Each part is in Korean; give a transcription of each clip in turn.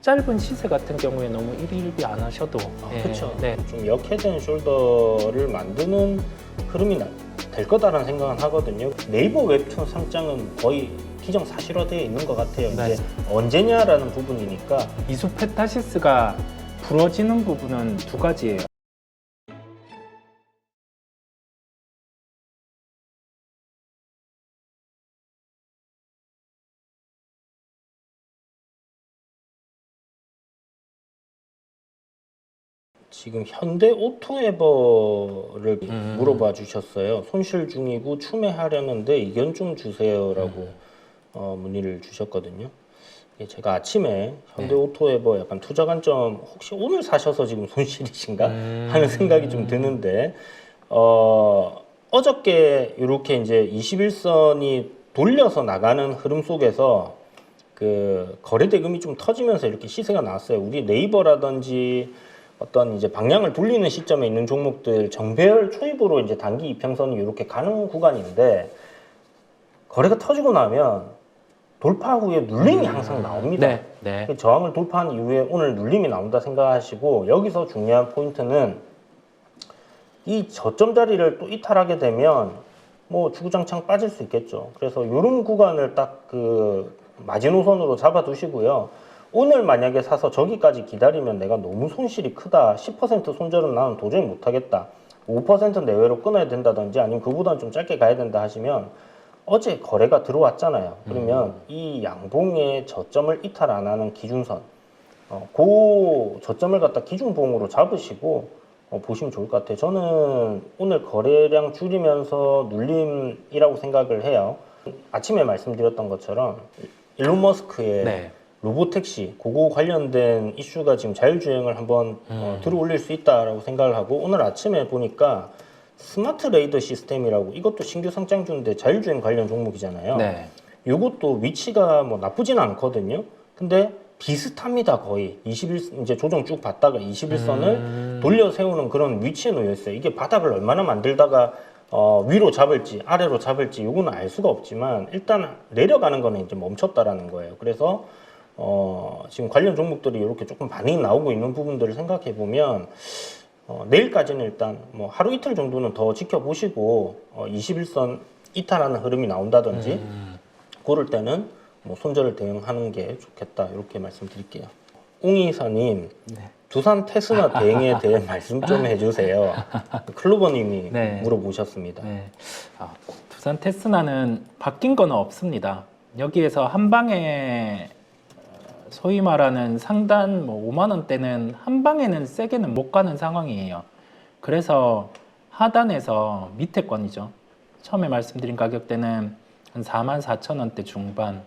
짧은 시세 같은 경우에 너무 일일비 안 하셔도 그렇죠. 네. 좀 역해진 숄더를 만드는 흐름이 될 거다라는 생각은 하거든요. 네이버 웹툰 상장은 거의 기정사실화되어 있는 것 같아요. 네. 이제 언제냐라는 부분이니까. 이소페타시스가 부러지는 부분은 두 가지예요. 지금 현대 오토에버를 물어봐 주셨어요. 손실 중이고 추매하려는데 의견 좀 주세요라고 문의를 주셨거든요. 예, 제가 아침에 현대 오토에버 약간 투자 관점 혹시 오늘 사셔서 지금 손실이신가 하는 생각이 좀 드는데 어저께 이렇게 이제 21선이 돌려서 나가는 흐름 속에서 그 거래 대금이 좀 터지면서 이렇게 시세가 나왔어요. 우리 네이버라든지 어떤 이제 방향을 돌리는 시점에 있는 종목들 정배열 초입으로 이제 단기 이평선이 이렇게 가는 구간인데 거래가 터지고 나면 돌파 후에 눌림이 항상 나옵니다. 네, 네. 저항을 돌파한 이후에 오늘 눌림이 나온다 생각하시고 여기서 중요한 포인트는 이 저점 자리를 또 이탈하게 되면 뭐 주구장창 빠질 수 있겠죠. 그래서 이런 구간을 딱 그 마지노선으로 잡아두시고요. 오늘 만약에 사서 저기까지 기다리면 내가 너무 손실이 크다. 10% 손절은 나는 도저히 못하겠다. 5% 내외로 끊어야 된다든지 아니면 그보다는 좀 짧게 가야 된다 하시면 어제 거래가 들어왔잖아요. 그러면 이 양봉의 저점을 이탈 안 하는 기준선, 그 저점을 갖다 기준봉으로 잡으시고 보시면 좋을 것 같아요. 저는 오늘 거래량 줄이면서 눌림이라고 생각을 해요. 아침에 말씀드렸던 것처럼 일론 머스크의 네. 로보택시, 그거 관련된 이슈가 지금 자율주행을 한번 들어올릴 수 있다라고 생각을 하고 오늘 아침에 보니까 스마트 레이더 시스템이라고 이것도 신규 상장주인데 자율주행 관련 종목이잖아요. 네. 이것도 위치가 뭐 나쁘진 않거든요. 근데 비슷합니다. 거의 21 이제 조정 쭉 받다가 21선을 돌려 세우는 그런 위치에 놓여 있어요. 이게 바닥을 얼마나 만들다가 위로 잡을지 아래로 잡을지 이거는 알 수가 없지만 일단 내려가는 거는 이제 멈췄다라는 거예요. 그래서 지금 관련 종목들이 이렇게 조금 반응이 나오고 있는 부분들을 생각해 보면 내일까지는 일단 뭐 하루 이틀 정도는 더 지켜보시고 21선 이탈하는 흐름이 나온다든지 그럴 때는 뭐 손절을 대응하는 게 좋겠다 이렇게 말씀드릴게요. 옹이사님 네. 두산 테스나 대응에 대해 말씀 좀 해주세요. 클로버님이 네. 물어보셨습니다. 네. 두산 테스나는 바뀐 건 없습니다. 여기에서 한 방에 소위 말하는 상단 뭐 5만 원대는 한 방에는 세게는 못 가는 상황이에요. 그래서 하단에서 밑에 건이죠. 처음에 말씀드린 가격대는 한 4만 4천 원대 중반.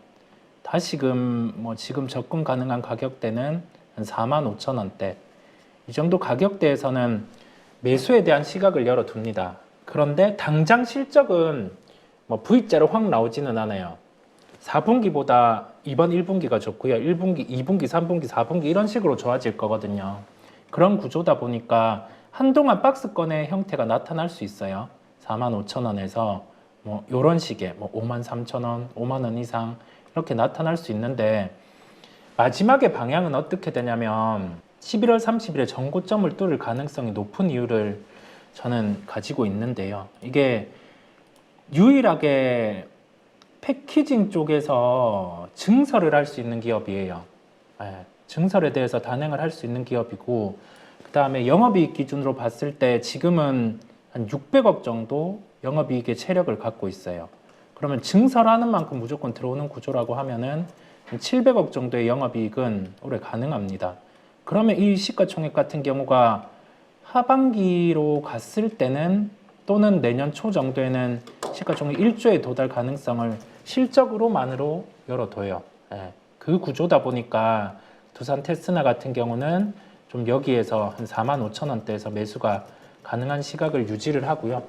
다시금 뭐 지금 접근 가능한 가격대는 한 4만 5천 원대. 이 정도 가격대에서는 매수에 대한 시각을 열어둡니다. 그런데 당장 실적은 뭐 V자로 확 나오지는 않아요. 4분기보다 이번 1분기가 좋고요. 1분기, 2분기, 3분기, 4분기 이런 식으로 좋아질 거거든요. 그런 구조다 보니까 한동안 박스권의 형태가 나타날 수 있어요. 4만 5천 원에서 뭐 이런 식의 뭐 5만 3천 원, 5만 원 이상 이렇게 나타날 수 있는데 마지막에 방향은 어떻게 되냐면 11월 30일에 전고점을 뚫을 가능성이 높은 이유를 저는 가지고 있는데요. 이게 유일하게 패키징 쪽에서 증설을 할 수 있는 기업이에요. 증설에 대해서 단행을 할 수 있는 기업이고 그 다음에 영업이익 기준으로 봤을 때 지금은 한 600억 정도 영업이익의 체력을 갖고 있어요. 그러면 증설하는 만큼 무조건 들어오는 구조라고 하면은 700억 정도의 영업이익은 올해 가능합니다. 그러면 이 시가총액 같은 경우가 하반기로 갔을 때는 또는 내년 초 정도에는 시가총액 1조에 도달 가능성을 실적으로만으로 열어둬요. 그 구조다 보니까 두산 테스나 같은 경우는 좀 여기에서 한 4만 5천 원대에서 매수가 가능한 시각을 유지를 하고요.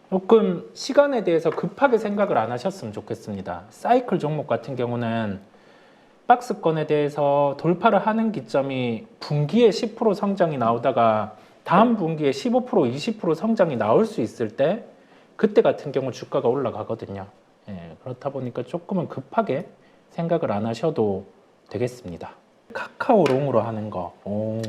조금 시간에 대해서 급하게 생각을 안 하셨으면 좋겠습니다. 사이클 종목 같은 경우는 박스권에 대해서 돌파를 하는 기점이 분기에 10% 성장이 나오다가 다음 분기에 15%, 20% 성장이 나올 수 있을 때 그때 같은 경우 주가가 올라가거든요. 그렇다 보니까 조금은 급하게 생각을 안 하셔도 되겠습니다. 카카오롱으로 하는 거. 오.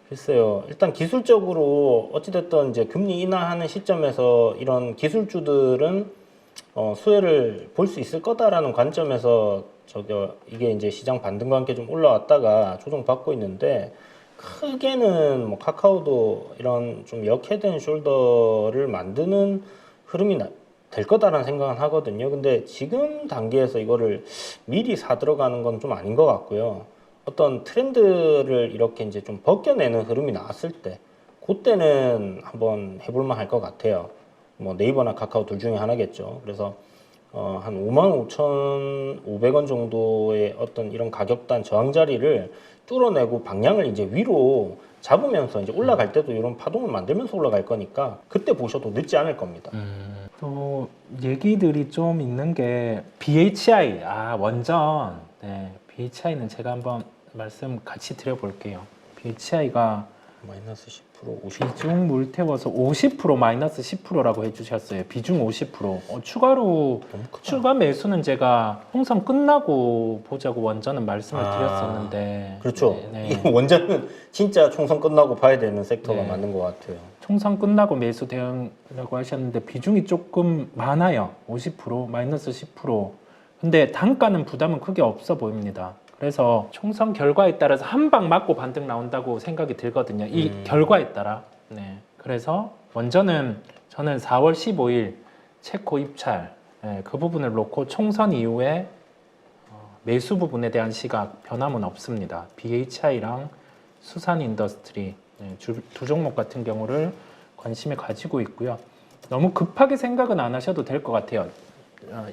글쎄요. 일단 기술적으로 어찌됐든 이제 금리 인하하는 시점에서 이런 기술주들은 수혜를 볼 수 있을 거다라는 관점에서 이게 이제 시장 반등과 함께 좀 올라왔다가 조정받고 있는데 크게는 뭐 카카오도 이런 좀 역해된 숄더를 만드는 흐름이 될 거다라는 생각은 하거든요. 근데 지금 단계에서 이거를 미리 사 들어가는 건 좀 아닌 것 같고요. 어떤 트렌드를 이렇게 이제 좀 벗겨내는 흐름이 나왔을 때, 그때는 한번 해볼만 할 것 같아요. 뭐 네이버나 카카오 둘 중에 하나겠죠. 그래서 한 55,500원 정도의 어떤 이런 가격단 저항 자리를 뚫어내고 방향을 이제 위로 잡으면서 이제 올라갈 때도 이런 파동을 만들면서 올라갈 거니까 그때 보셔도 늦지 않을 겁니다. 또 얘기들이 좀 있는 게 BHI, 원전. 네, BHI는 제가 한번 말씀 같이 드려볼게요. BHI가 마이너스 10%, 50%. 비중 물 태워서 50% 마이너스 10%라고 해주셨어요. 비중 50%. 추가로 너무 크다. 추가 매수는 제가 통상 끝나고 보자고 원전은 말씀을 드렸었는데. 그렇죠. 네, 이 원전은 진짜 총선 끝나고 봐야 되는 섹터가 네. 맞는 것 같아요. 총선 끝나고 매수 대응이라고 하셨는데 비중이 조금 많아요. 50% 마이너스 10%. 근데 단가는 부담은 크게 없어 보입니다. 그래서 총선 결과에 따라서 한 방 맞고 반등 나온다고 생각이 들거든요. 이 결과에 따라. 네. 그래서 원전은 저는 4월 15일 체코 입찰, 그 부분을 놓고 총선 이후에 매수 부분에 대한 시각 변함은 없습니다. BHI랑 수산 인더스트리 두 종목 같은 경우를 관심에 가지고 있고요. 너무 급하게 생각은 안 하셔도 될 것 같아요.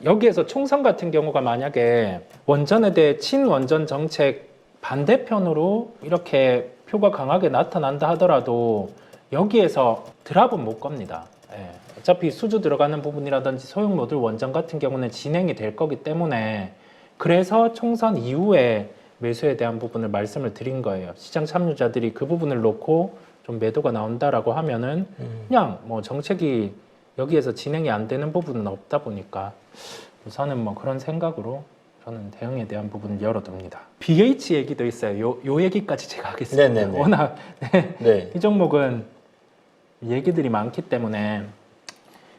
여기에서 총선 같은 경우가 만약에 원전에 대해 친원전 정책 반대편으로 이렇게 표가 강하게 나타난다 하더라도 여기에서 드랍은 못 겁니다. 어차피 수주 들어가는 부분이라든지 소형 모듈 원전 같은 경우는 진행이 될 거기 때문에 그래서 총선 이후에 매수에 대한 부분을 말씀을 드린 거예요. 시장 참여자들이 그 부분을 놓고 좀 매도가 나온다라고 하면은 그냥 뭐 정책이 여기에서 진행이 안 되는 부분은 없다 보니까 우선은 뭐 그런 생각으로 저는 대응에 대한 부분을 열어둡니다. BH 얘기도 있어요. 요 얘기까지 제가 하겠습니다. 네네네. 워낙 네. 이 종목은 얘기들이 많기 때문에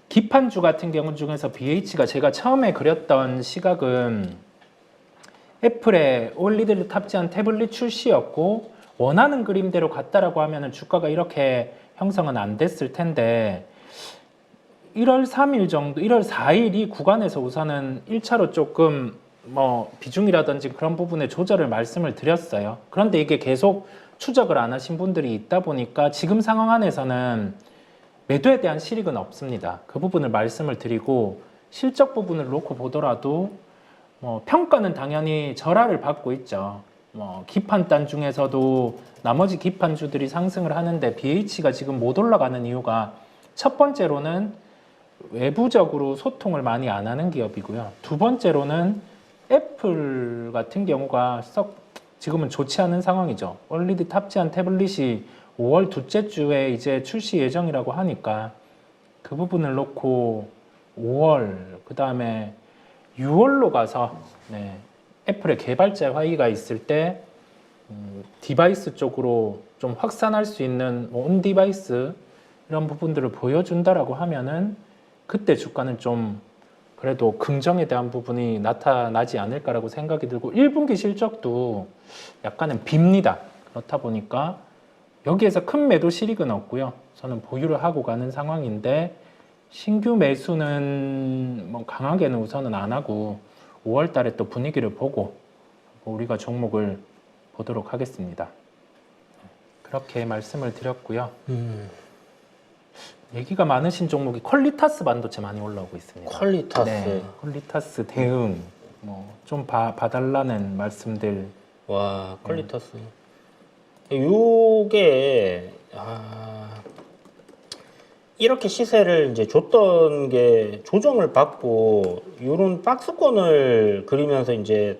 기판주 같은 경우 중에서 BH가 제가 처음에 그렸던 시각은 애플의 올리드를 탑재한 태블릿 출시였고 원하는 그림대로 갔다라고 하면은 주가가 이렇게 형성은 안 됐을 텐데 1월 3일 정도, 1월 4일 이 구간에서 우선은 1차로 조금 뭐 비중이라든지 그런 부분에 조절을 말씀을 드렸어요. 그런데 이게 계속 추적을 안 하신 분들이 있다 보니까 지금 상황 안에서는 매도에 대한 실익은 없습니다. 그 부분을 말씀을 드리고 실적 부분을 놓고 보더라도 뭐 평가는 당연히 절하를 받고 있죠. 뭐 기판단 중에서도 나머지 기판주들이 상승을 하는데 BH가 지금 못 올라가는 이유가 첫 번째로는 외부적으로 소통을 많이 안 하는 기업이고요. 두 번째로는 애플 같은 경우가 썩 지금은 좋지 않은 상황이죠. 올리드 탑재한 태블릿이 5월 둘째 주에 이제 출시 예정이라고 하니까 그 부분을 놓고 5월 그 다음에 6월로 가서 애플의 개발자 회의가 있을 때 디바이스 쪽으로 좀 확산할 수 있는 온 디바이스 이런 부분들을 보여준다라고 하면은 그때 주가는 좀 그래도 긍정에 대한 부분이 나타나지 않을까라고 생각이 들고 1분기 실적도 약간은 빕니다. 그렇다 보니까 여기에서 큰 매도 실익은 없고요. 저는 보유를 하고 가는 상황인데 신규 매수는 뭐 강하게는 우선은 안 하고 5월 달에 또 분위기를 보고 우리가 종목을 보도록 하겠습니다. 그렇게 말씀을 드렸고요. 얘기가 많으신 종목이 퀄리타스 반도체 많이 올라오고 있습니다. 퀄리타스. 네, 퀄리타스 대응 뭐 좀 봐달라는 말씀들. 와, 퀄리타스. 요게 이렇게 시세를 이제 줬던 게 조정을 받고 요런 박스권을 그리면서 이제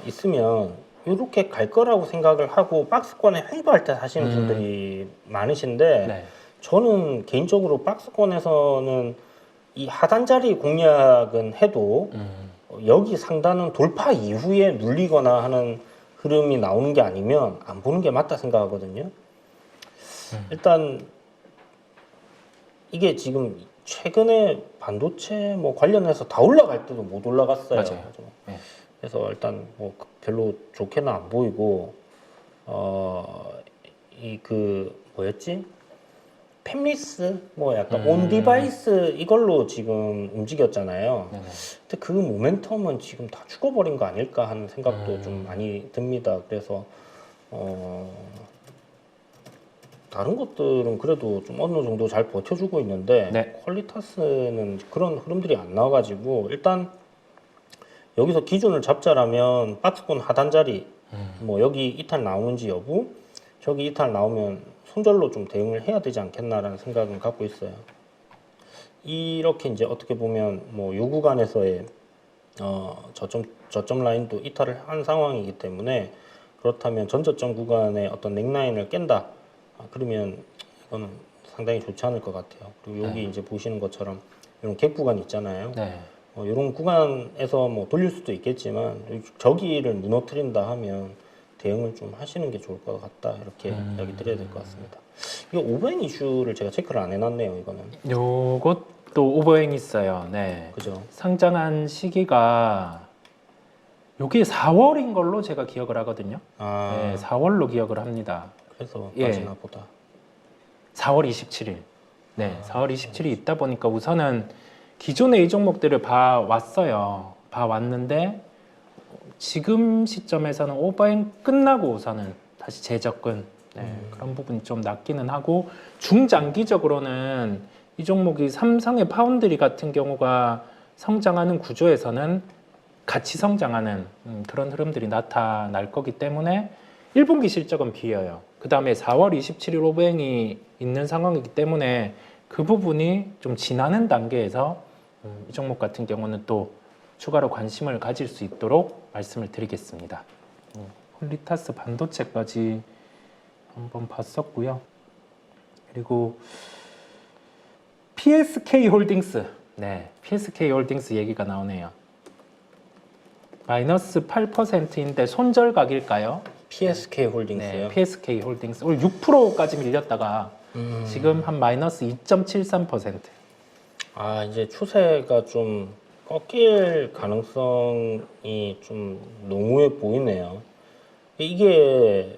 있으면 이렇게 갈 거라고 생각을 하고 박스권에 횡보할 때 사시는 분들이 많으신데 네. 저는 개인적으로 박스권에서는 이 하단 자리 공략은 해도 여기 상단은 돌파 이후에 눌리거나 하는 흐름이 나오는 게 아니면 안 보는 게 맞다 생각하거든요. 일단 이게 지금 최근에 반도체 뭐 관련해서 다 올라갈 때도 못 올라갔어요. 맞아요. 네. 그래서 일단 뭐 별로 좋게는 안 보이고 이 그 뭐였지? 팹리스 뭐 약간 온 디바이스 이걸로 지금 움직였잖아요. 네네. 근데 그 모멘텀은 지금 다 죽어버린 거 아닐까 하는 생각도 좀 많이 듭니다. 그래서 다른 것들은 그래도 좀 어느 정도 잘 버텨주고 있는데 네. 퀄리타스는 그런 흐름들이 안 나와가지고 일단 여기서 기준을 잡자라면 박스권 하단 자리 뭐 여기 이탈 나오는지 여부 저기 이탈 나오면 손절로 좀 대응을 해야 되지 않겠나라는 생각은 갖고 있어요. 이렇게 이제 어떻게 보면 뭐 요 구간에서의 저점 라인도 이탈을 한 상황이기 때문에 그렇다면 전저점 구간의 어떤 넥라인을 깬다. 그러면 이거는 상당히 좋지 않을 것 같아요. 그리고 여기 이제 보시는 것처럼 이런 갭 구간 있잖아요. 네. 이런 구간에서 뭐 돌릴 수도 있겠지만 저기를 무너뜨린다 하면 대응을 좀 하시는 게 좋을 것 같다 이렇게 이야기 드려야 될 것 같습니다. 이거 오버행 이슈를 제가 체크를 안 해놨네요. 이거는 요것도 오버행 있어요. 네. 그죠? 상장한 시기가 요게 4월인 걸로 제가 기억을 하거든요. 네, 4월로 기억을 합니다. 그래서 예. 빠지나 보다. 4월 27일. 네, 4월 27일이 있다 보니까 우선은 기존의 이 종목들을 봐왔어요. 봐왔는데 지금 시점에서는 오버행 끝나고 우선은 다시 재접근 그런 부분이 좀 낮기는 하고 중장기적으로는 이 종목이 삼성의 파운드리 같은 경우가 성장하는 구조에서는 같이 성장하는 그런 흐름들이 나타날 거기 때문에 1분기 실적은 비어요. 그 다음에 4월 27일 오버행이 있는 상황이기 때문에 그 부분이 좀 지나는 단계에서 이 종목 같은 경우는 또 추가로 관심을 가질 수 있도록 말씀을 드리겠습니다. 퀄리타스 반도체까지 한번 봤었고요. 그리고 PSK 홀딩스, 네, PSK 홀딩스 얘기가 나오네요. 마이너스 8%인데 손절각일까요? PSK 홀딩스요. 네, PSK 홀딩스 오늘 6%까지 밀렸다가 지금 한 마이너스 2.73%. 아 이제 추세가 좀 꺾일 가능성이 좀 농후해 보이네요. 이게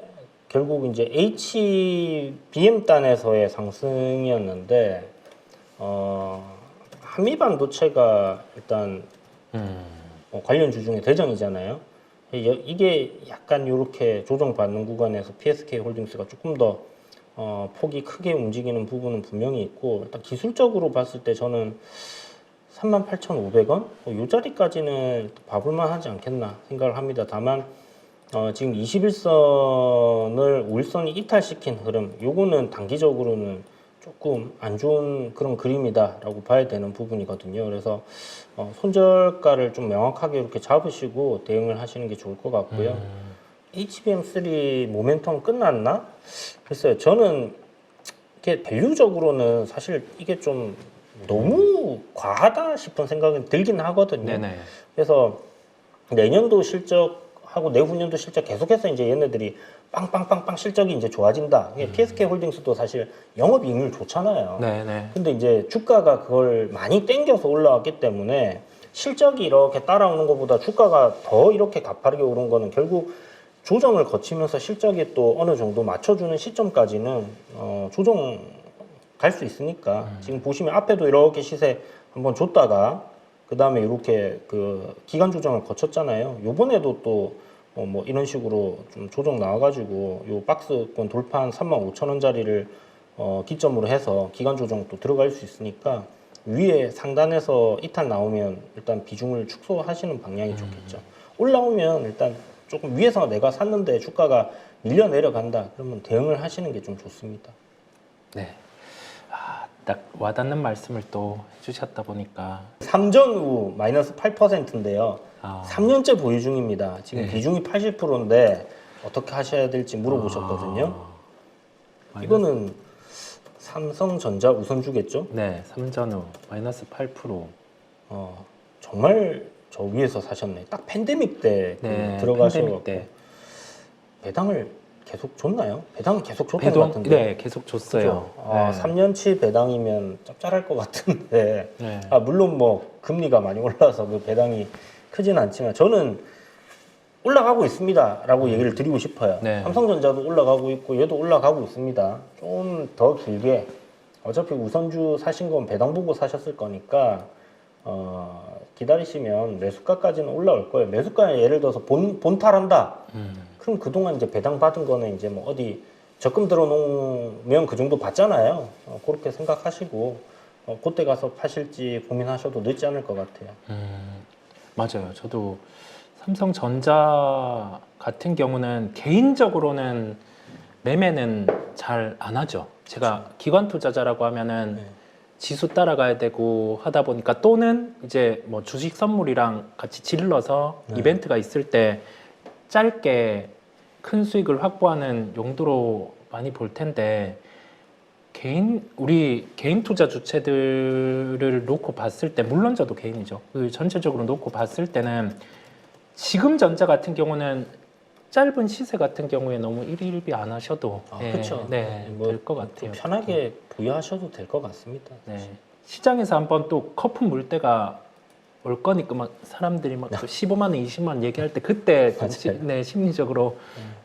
결국 이제 HBM 단에서의 상승이었는데 한미 반도체가 일단 관련 주 중에 대장이잖아요. 이게 약간 이렇게 조정받는 구간에서 PSK 홀딩스가 조금 더 폭이 크게 움직이는 부분은 분명히 있고 일단 기술적으로 봤을 때 저는 38,500원 이 자리까지는 봐볼만 하지 않겠나 생각을 합니다. 다만 지금 21선을 5일선이 이탈시킨 흐름 요거는 단기적으로는 조금 안 좋은 그런 그림이다라고 봐야 되는 부분이거든요. 그래서 손절가를 좀 명확하게 이렇게 잡으시고 대응을 하시는 게 좋을 것 같고요. HBM3 모멘텀 끝났나? 글쎄요. 저는 이게 밸류적으로는 사실 이게 좀 너무 과하다 싶은 생각이 들긴 하거든요. 네네. 그래서 내년도 실적하고 내후년도 실적 계속해서 이제 얘네들이 빵빵빵빵 실적이 이제 좋아진다. PSK 홀딩스도 사실 영업이익률 좋잖아요. 네네. 근데 이제 주가가 그걸 많이 땡겨서 올라왔기 때문에 실적이 이렇게 따라오는 것보다 주가가 더 이렇게 가파르게 오른 거는 결국 조정을 거치면서 실적이 또 어느 정도 맞춰주는 시점까지는 조정 갈 수 있으니까 지금 보시면 앞에도 이렇게 시세 한번 줬다가 그 다음에 이렇게 그 기간 조정을 거쳤잖아요. 요번에도 또 뭐 이런 식으로 좀 조정 나와가지고 요 박스권 돌파한 35,000원짜리를 기점으로 해서 기간 조정 또 들어갈 수 있으니까 위에 상단에서 이탈 나오면 일단 비중을 축소하시는 방향이 좋겠죠. 올라오면 일단 조금 위에서 내가 샀는데 주가가 밀려 내려간다 그러면 대응을 하시는 게 좀 좋습니다. 네. 딱 와닿는 말씀을 또 해주셨다 보니까 3전 후 마이너스 8%인데요. 3년째 보유 중입니다. 지금 네. 비중이 80%인데 어떻게 하셔야 될지 물어보셨거든요. 이거는 삼성전자 우선주겠죠? 네, 3전 후 마이너스 8%. 정말 저 위에서 사셨네. 딱 팬데믹 때 네, 들어가셔서 팬데믹 때. 배당을 계속 줬나요? 배당은 계속 줬던 것 같은데. 네, 계속 줬어요. 그죠? 아, 네. 3년치 배당이면 짭짤할 것 같은데. 네. 아, 물론 뭐 금리가 많이 올라서 그 배당이 크진 않지만 저는 올라가고 있습니다라고 얘기를 드리고 싶어요. 네. 삼성전자도 올라가고 있고 얘도 올라가고 있습니다. 좀 더 길게 어차피 우선주 사신 건 배당 보고 사셨을 거니까 기다리시면 매수가까지는 올라올 거예요. 매수가에 예를 들어서 본탈한다. 그럼 그동안 이제 배당 받은 거는 이제 뭐 어디 적금 들어놓으면 그 정도 받잖아요. 그렇게 생각하시고 그때 가서 파실지 고민하셔도 늦지 않을 것 같아요. 맞아요. 저도 삼성전자 같은 경우는 개인적으로는 매매는 잘 안 하죠. 제가 기관 투자자라고 하면은 네. 지수 따라가야 되고 하다 보니까 또는 이제 뭐 주식 선물이랑 같이 질러서 네. 이벤트가 있을 때 짧게 큰 수익을 확보하는 용도로 많이 볼 텐데 우리 개인 투자 주체들을 놓고 봤을 때 물론 저도 개인이죠. 그 전체적으로 놓고 봤을 때는 지금 전자 같은 경우는 짧은 시세 같은 경우에 너무 일희일비 안 하셔도 그렇죠. 네, 뭐 될 것 같아요. 편하게 부여하셔도 될 것 같습니다. 네. 시장에서 한번 또 커프 물 때가 올 거니까 막 사람들이 막 또 15만 원, 20만 원 얘기할 때 그때 좀 맞아요. 심리적으로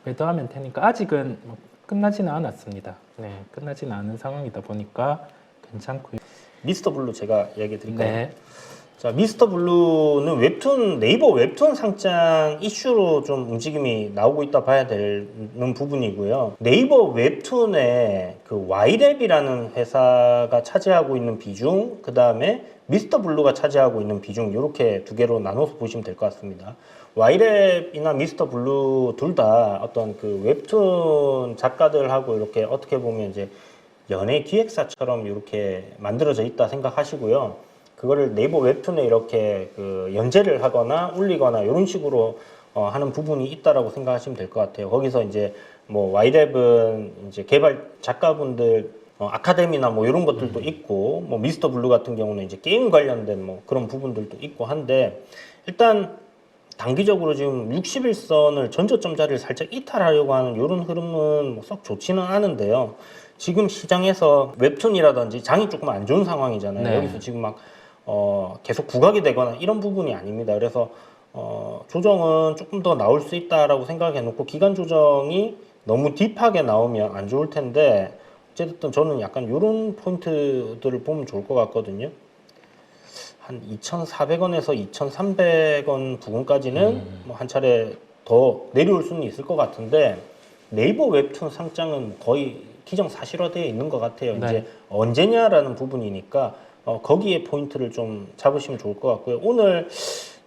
매도하면 되니까 아직은 뭐 끝나지는 않았습니다. 네, 끝나지는 않은 상황이다 보니까 괜찮고요. 미스터 블루 제가 이야기 드릴까요? 네. 자, 미스터 블루는 네이버 웹툰 상장 이슈로 좀 움직임이 나오고 있다 봐야 되는 부분이고요. 네이버 웹툰에 그 와이랩이라는 회사가 차지하고 있는 비중, 그 다음에 미스터 블루가 차지하고 있는 비중, 이렇게 두 개로 나눠서 보시면 될 것 같습니다. 와이랩이나 미스터 블루 둘 다 어떤 그 웹툰 작가들하고 이렇게 어떻게 보면 이제 연예 기획사처럼 이렇게 만들어져 있다 생각하시고요. 그거를 네이버 웹툰에 이렇게 그 연재를 하거나 올리거나 이런 식으로 하는 부분이 있다라고 생각하시면 될 것 같아요. 거기서 이제 뭐 와이랩은 이제 개발 작가분들 아카데미나 뭐 이런 것들도 있고 뭐 미스터 블루 같은 경우는 이제 게임 관련된 뭐 그런 부분들도 있고 한데 일단 단기적으로 지금 61선을 전저점 자리를 살짝 이탈하려고 하는 이런 흐름은 뭐썩 좋지는 않은데요. 지금 시장에서 웹툰이라든지 장이 조금 안 좋은 상황이잖아요. 네. 여기서 지금 막 계속 부각이 되거나 이런 부분이 아닙니다. 그래서 조정은 조금 더 나올 수 있다라고 생각해 놓고 기간 조정이 너무 딥하게 나오면 안 좋을 텐데 어쨌든 저는 약간 이런 포인트들을 보면 좋을 것 같거든요. 한 2,400원에서 2,300원 부근까지는 뭐 한 차례 더 내려올 수는 있을 것 같은데 네이버 웹툰 상장은 거의 기정사실화되어 있는 것 같아요. 네. 이제 언제냐라는 부분이니까 거기에 포인트를 좀 잡으시면 좋을 것 같고요. 오늘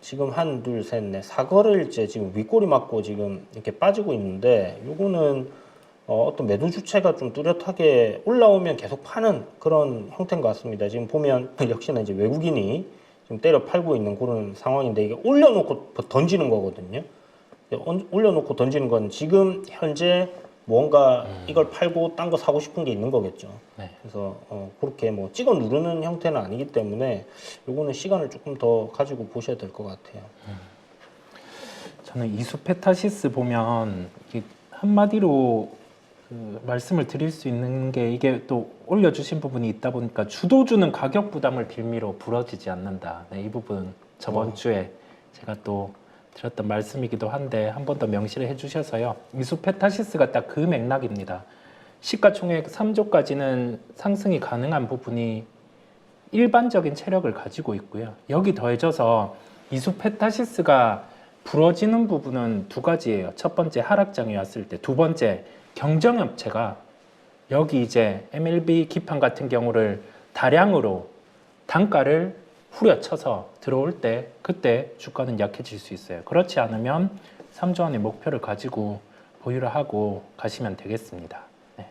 지금 한, 둘, 셋, 넷, 4거래일째 지금 윗꼬리 맞고 지금 이렇게 빠지고 있는데 요거는 어떤 매도 주체가 좀 뚜렷하게 올라오면 계속 파는 그런 형태인 것 같습니다. 지금 보면 역시나 이제 외국인이 지금 때려 팔고 있는 그런 상황인데 이게 올려놓고 던지는 거거든요. 올려놓고 던지는 건 지금 현재 뭔가 이걸 팔고 딴 거 사고 싶은 게 있는 거겠죠. 네. 그래서 그렇게 뭐 찍어 누르는 형태는 아니기 때문에 요거는 시간을 조금 더 가지고 보셔야 될 것 같아요. 저는 이수페타시스 보면 이게 한마디로 그 말씀을 드릴 수 있는 게 이게 또 올려주신 부분이 있다 보니까 주도주는 가격 부담을 빌미로 부러지지 않는다. 네, 이 부분 저번 주에 제가 또 드렸던 말씀이기도 한데 한 번 더 명시를 해주셔서요. 이수페타시스가 딱 그 맥락입니다. 시가총액 3조까지는 상승이 가능한 부분이 일반적인 체력을 가지고 있고요. 여기 더해져서 이수페타시스가 부러지는 부분은 두 가지예요. 첫 번째 하락장이 왔을 때, 두 번째 경쟁업체가 여기 이제 MLB 기판 같은 경우를 다량으로 단가를 후려쳐서 들어올 때 그때 주가는 약해질 수 있어요. 그렇지 않으면 3조 원의 목표를 가지고 보유를 하고 가시면 되겠습니다. 네.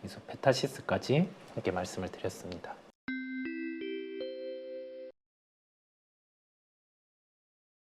이수페타시스까지 함께 말씀을 드렸습니다.